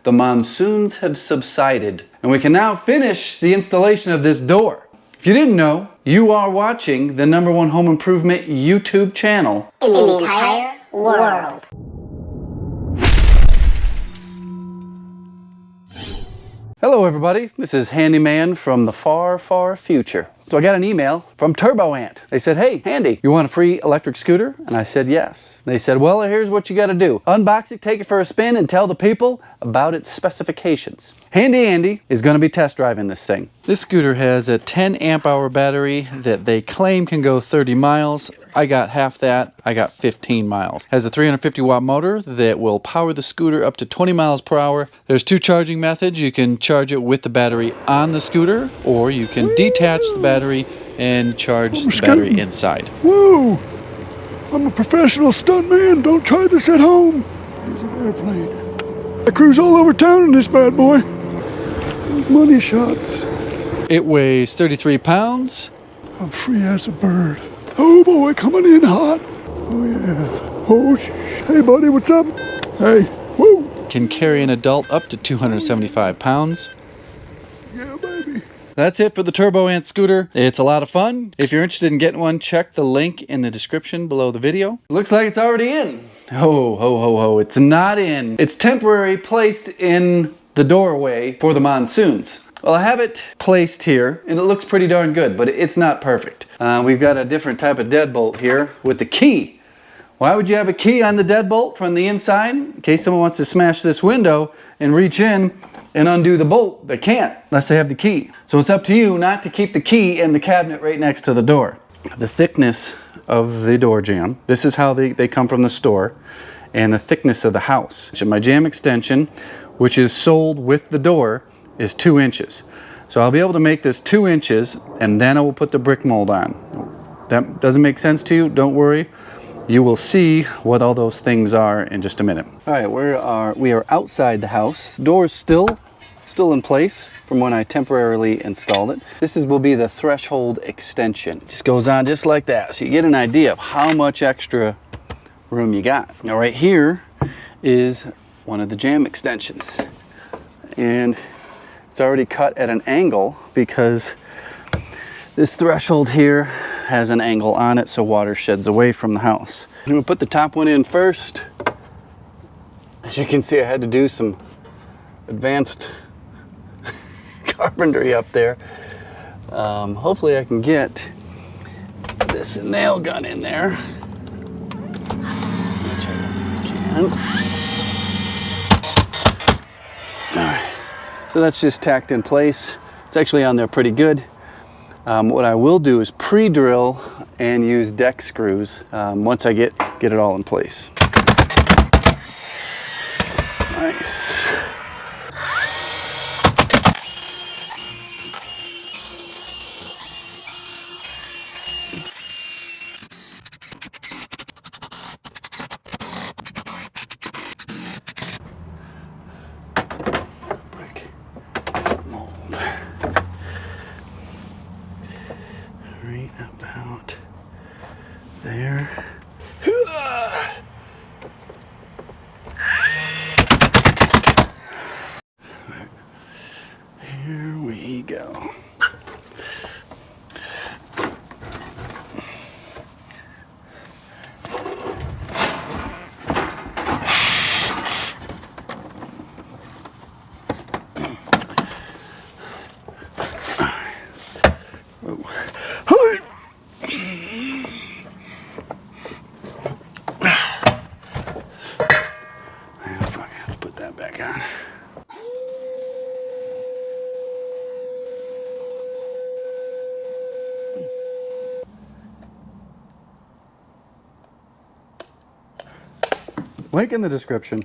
the monsoons have subsided, and we can now finish the installation of this door. If you didn't know, you are watching the #1 home improvement YouTube channel in the entire world. Hello everybody, this is Handyman from the far, far future. So I got an email from TurboAnt. They said, hey, Handy, you want a free electric scooter? And I said, yes. They said, well, here's what you gotta do. Unbox it, take it for a spin, and tell the people about its specifications. Handy Andy is gonna be test driving this thing. This scooter has a 10 amp hour battery that they claim can go 30 miles. I got half that, I got 15 miles. Has a 350 watt motor that will power the scooter up to 20 miles per hour. There's 2 charging methods. You can charge it with the battery on the scooter, or you can detach the battery and charge the battery inside. Whoa! I'm a professional stuntman. Don't try this at home. There's an airplane. I cruise all over town in this bad boy. Money shots. It weighs 33 pounds. I'm free as a bird. Oh boy, coming in hot. Oh yeah. Oh, hey buddy, what's up? Hey, whoa. Can carry an adult up to 275 pounds. Yeah, baby. That's it for the TurboAnt scooter. It's a lot of fun. If you're interested in getting one, check the link in the description below the video. Looks like it's already in. Ho, ho, ho, ho. It's not in. It's temporarily placed in the doorway for the monsoons. Well, I have it placed here, and it looks pretty darn good, but it's not perfect. We've got a different type of deadbolt here with the key. Why would you have a key on the deadbolt from the inside? In case someone wants to smash this window and reach in and undo the bolt. They can't unless they have the key. So it's up to you not to keep the key in the cabinet right next to the door. The thickness of the door jamb, this is how they come from the store, and the thickness of the house. So my jamb extension, which is sold with the door, is 2 inches. So I'll be able to make this 2 inches, and then I will put the brick mold on. That doesn't make sense to you? Don't worry. You will see what all those things are in just a minute. All right, we are outside the house. Door's still in place from when I temporarily installed it. This will be the threshold extension. It just goes on just like that, so you get an idea of how much extra room you got. Now right here is one of the jamb extensions, and it's already cut at an angle because this threshold here has an angle on it so water sheds away from the house. I'm gonna put the top one in first. As you can see, I had to do some advanced carpentry up there. Hopefully I can get this nail gun in there, which I can. All right. So that's just tacked in place. It's actually on there pretty good. What I will do is pre-drill and use deck screws once I get it all in place. Nice. Right about there. Here we go. Back on. Link in the description.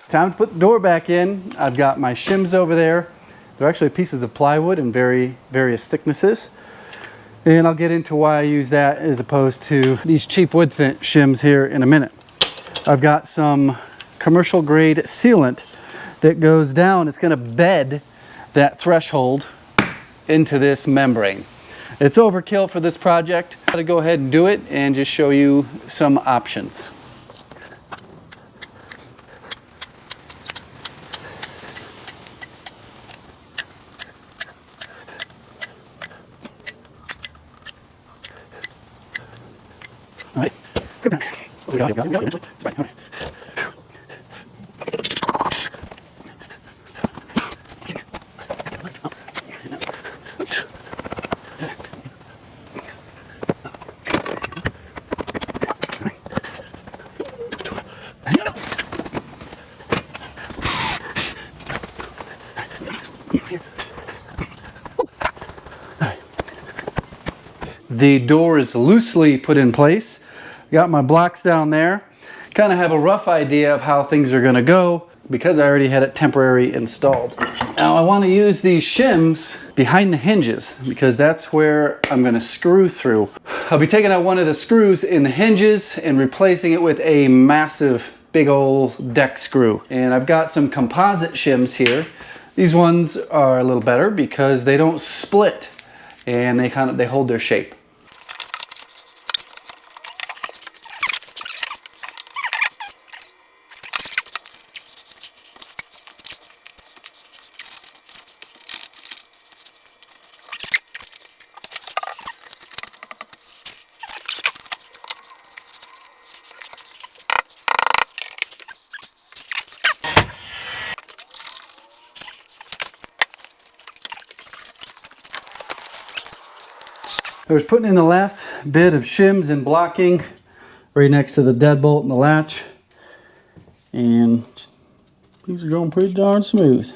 Time to put the door back in. I've got my shims over there. They're actually pieces of plywood in various thicknesses. And I'll get into why I use that as opposed to these cheap wood shims here in a minute. I've got some commercial grade sealant that goes down. It's going to bed that threshold into this membrane. It's overkill for this project. I'm going to go ahead and do it and just show you some options. All right. It's fine. The door is loosely put in place. Got my blocks down there. Kind of have a rough idea of how things are going to go because I already had it temporary installed. Now I want to use these shims behind the hinges because that's where I'm going to screw through. I'll be taking out one of the screws in the hinges and replacing it with a massive big old deck screw. And I've got some composite shims here. These ones are a little better because they don't split and they hold their shape. I was putting in the last bit of shims and blocking right next to the deadbolt and the latch, and things are going pretty darn smooth.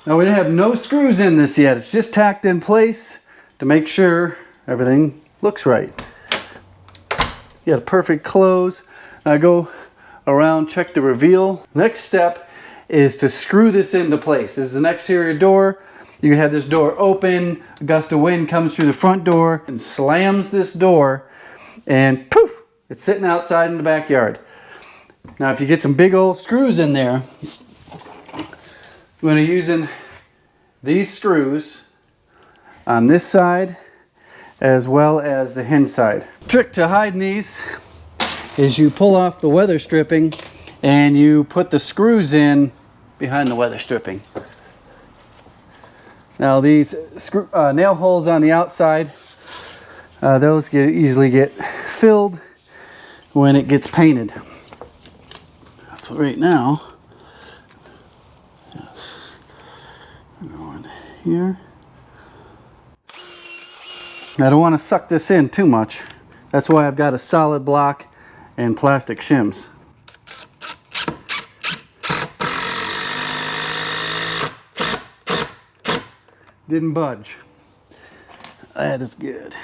Now we have no screws in this yet. It's just tacked in place to make sure everything looks right. You got a perfect close. I go around, check the reveal. Next step is to screw this into place. This is an exterior door. You can have this door open. A gust of wind comes through the front door and slams this door, and poof, it's sitting outside in the backyard. Now if you get some big old screws in there, I'm going to be using these screws on this side as well as the hinge side. Trick to hiding these is you pull off the weather stripping and you put the screws in behind the weather stripping. Now these nail holes on the outside, those easily get filled when it gets painted. So right now, going here. I don't want to suck this in too much. That's why I've got a solid block and plastic shims. Didn't budge. That is good.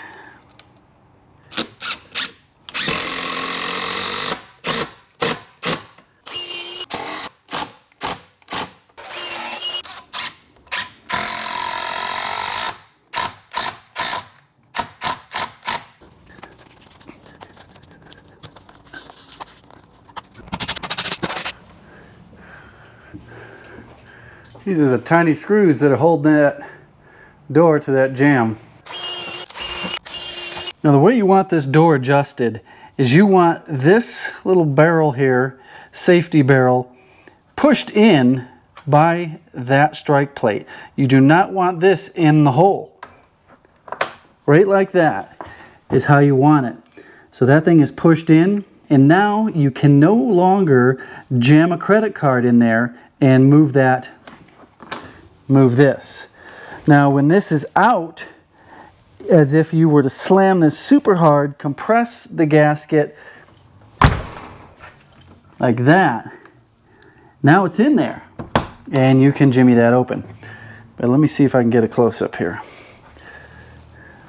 These are the tiny screws that are holding that door to that jamb. Now the way you want this door adjusted is you want this little barrel here, safety barrel, pushed in by that strike plate. You do not want this in the hole. Right like that is how you want it. So that thing is pushed in, and now you can no longer jam a credit card in there and move this. Now when this is out, as if you were to slam this super hard, compress the gasket like that, now it's in there and you can jimmy that open. But let me see if I can get a close-up here.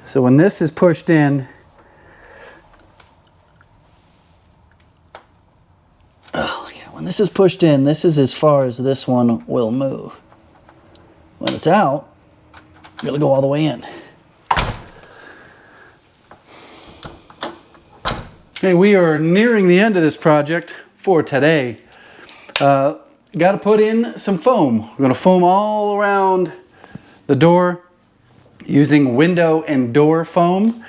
So when this is pushed in, oh yeah, when this is pushed in, this is as far as this one will move. When it's out, it'll go all the way in. Okay, we are nearing the end of this project for today. Got to put in some foam. We're going to foam all around the door using window and door foam.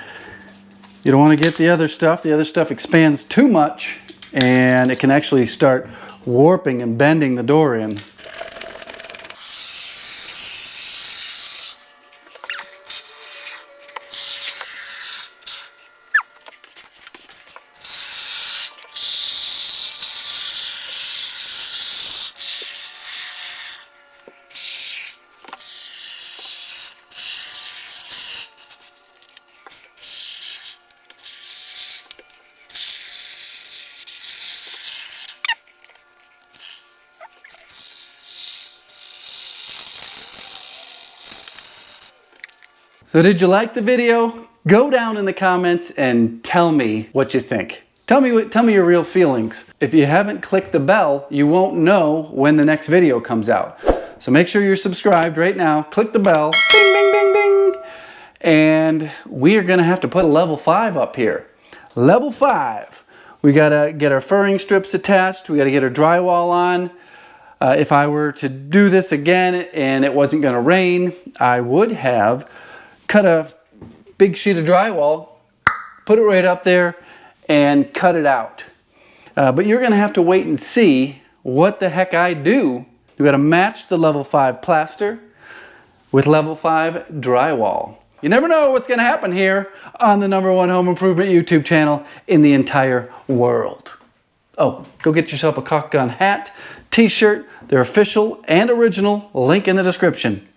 You don't want to get the other stuff. The other stuff expands too much and it can actually start warping and bending the door in. So did you like the video? Go down in the comments and tell me what you think. Tell me your real feelings. If you haven't clicked the bell, you won't know when the next video comes out. So make sure you're subscribed right now. Click the bell. Bing, bing, bing, bing. And we are gonna have to put a level 5 up here. Level 5. We gotta get our furring strips attached. We gotta get our drywall on. If I were to do this again and it wasn't gonna rain, I would have cut a big sheet of drywall, put it right up there, and cut it out. But you're gonna have to wait and see what the heck I do. You gotta match the level 5 plaster with level 5 drywall. You never know what's gonna happen here on the #1 home improvement YouTube channel in the entire world. Oh, go get yourself a caulk gun hat, t-shirt. They're official and original, link in the description.